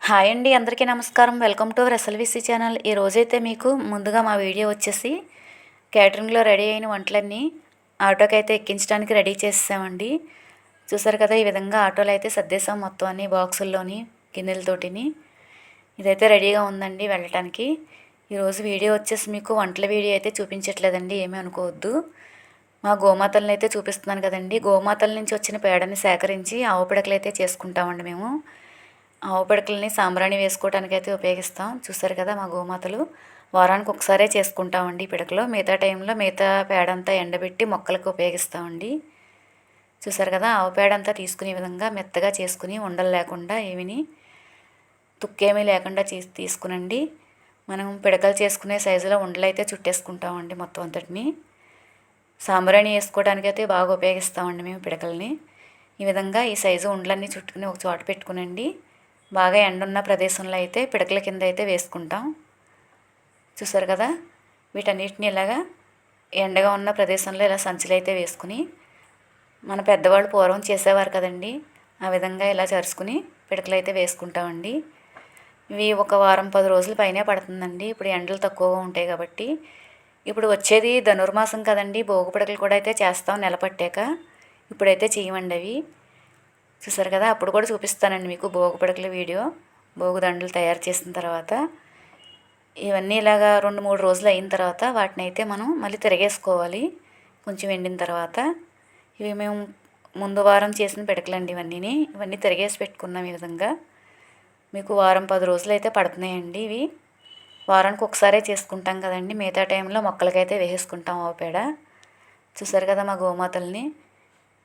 Hi అండి, అందరికీ నమస్కారం. Welcome to our SLVC channel. ఈ రోజైతే మీకు ముందుగా మా వీడియో వచ్చేసి క్యాటరింగ్లో రెడీ అయిన వంటలన్నీ ఆటోకి అయితే ఎక్కించడానికి రెడీ చేసామండి. చూసారు కదా, ఈ విధంగా ఆటోలో అయితే సర్దేశాం మొత్తం అన్ని బాక్సుల్లోని గిన్నెలతోటిని. ఇదైతే రెడీగా ఉందండి వెళ్ళటానికి. ఈరోజు వీడియో వచ్చేసి మీకు వంటల వీడియో అయితే చూపించట్లేదండి, ఏమీ అనుకోవద్దు. మా గోమాతలను అయితే చూపిస్తున్నాను కదండి. గోమాతల నుంచి వచ్చిన పేడని సేకరించి ఆవు పిడకలు అయితే చేసుకుంటామండి మేము. ఆవు పిడకలని సాంబ్రాణి వేసుకోవడానికి అయితే ఉపయోగిస్తాం. చూసారు కదా, మా గోమాతలు వారానికి ఒకసారే చేసుకుంటామండి ఈ పిడకలో. మిగతా టైంలో మిగతా పేడంతా ఎండబెట్టి మొక్కలకు ఉపయోగిస్తామండి. చూసారు కదా, ఆవు పేడంతా తీసుకునే విధంగా మెత్తగా చేసుకుని ఉండలు లేకుండా ఏమిని తుక్కేమీ లేకుండా తీసుకునండి మనం పిడకలు చేసుకునే సైజులో ఉండలు అయితే చుట్టేసుకుంటామండి మొత్తం అంతటిని. సాంబ్రాణి వేసుకోవడానికి అయితే బాగా ఉపయోగిస్తామండి మేము పిడకల్ని. ఈ విధంగా ఈ సైజు ఉండలన్నీ చుట్టుకుని ఒక చోట పెట్టుకునండి. బాగా ఎండున్న ప్రదేశంలో అయితే పిడకల కింద అయితే వేసుకుంటాం. చూసారు కదా, వీటన్నిటిని ఇలాగా ఎండగా ఉన్న ప్రదేశంలో ఇలా సంచులు అయితే వేసుకుని మన పెద్దవాళ్ళు పూర్వం చేసేవారు కదండి, ఆ విధంగా ఇలా చరుచుకుని పిడకలు అయితే వేసుకుంటామండి. ఇవి ఒక వారం 10 రోజుల పైనే పడుతుందండి. ఇప్పుడు ఎండలు తక్కువగా ఉంటాయి కాబట్టి. ఇప్పుడు వచ్చేది ధనుర్మాసం కదండి, భోగి పిడకలు కూడా అయితే చేస్తాం నెల పట్టాక. ఇప్పుడైతే చేయమండి అవి. చూసారు కదా, అప్పుడు కూడా చూపిస్తానండి మీకు భోగి పిడకల వీడియో. భోగి దండలు తయారు చేసిన తర్వాత ఇవన్నీ ఇలాగా 2-3 రోజులు అయిన తర్వాత వాటిని అయితే మనం మళ్ళీ తిరగేసుకోవాలి కొంచెం ఎండిన తర్వాత. ఇవి మేము ముందు వారం చేసిన పిడకలండి ఇవన్నీ తిరగేసి పెట్టుకున్నాం ఈ విధంగా. మీకు వారం 10 రోజులు అయితే పడుతున్నాయండి ఇవి. వారానికి ఒకసారే చేసుకుంటాం కదండి, మిగతా టైంలో మొక్కలకైతే వేసేసుకుంటాం ఆవు పేడ. చూసారు కదా మా గోమాతల్ని.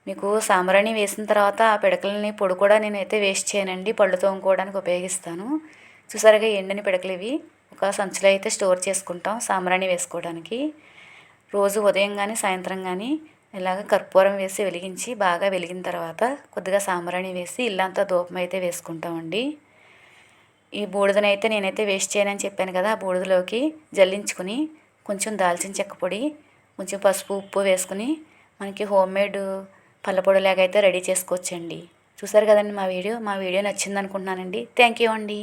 మీకు సాంబ్రాణి వేసిన తర్వాత ఆ పిడకలని పొడి కూడా నేనైతే వేస్ట్ చేయనండి, పళ్ళు తోముకోవడానికి ఉపయోగిస్తాను. చూసారుగా ఎండిన పిడకలు ఇవి ఒక సంచిలో అయితే స్టోర్ చేసుకుంటాం సాంబ్రాణి వేసుకోవడానికి. రోజు ఉదయం కానీ సాయంత్రం కానీ ఇలాగ కర్పూరం వేసి వెలిగించి బాగా వెలిగిన తర్వాత కొద్దిగా సాంబ్రాణి వేసి ఇల్లంతా ధూపం అయితే వేసుకుంటామండి. ఈ బూడిదనైతే నేనైతే వేస్ట్ చేయనని చెప్పాను కదా, ఆ బూడిదలోకి జల్లించుకుని కొంచెం దాల్చిన చెక్క పొడి, కొంచెం పసుపు, ఉప్పు వేసుకుని మనకి హోమ్మేడ్ పళ్ళపొడిలాగా అయితే రెడీ చేసుకోవచ్చండి. చూసారు కదండి మా వీడియో నచ్చింది అనుకుంటున్నానండి. థ్యాంక్ యూ అండి.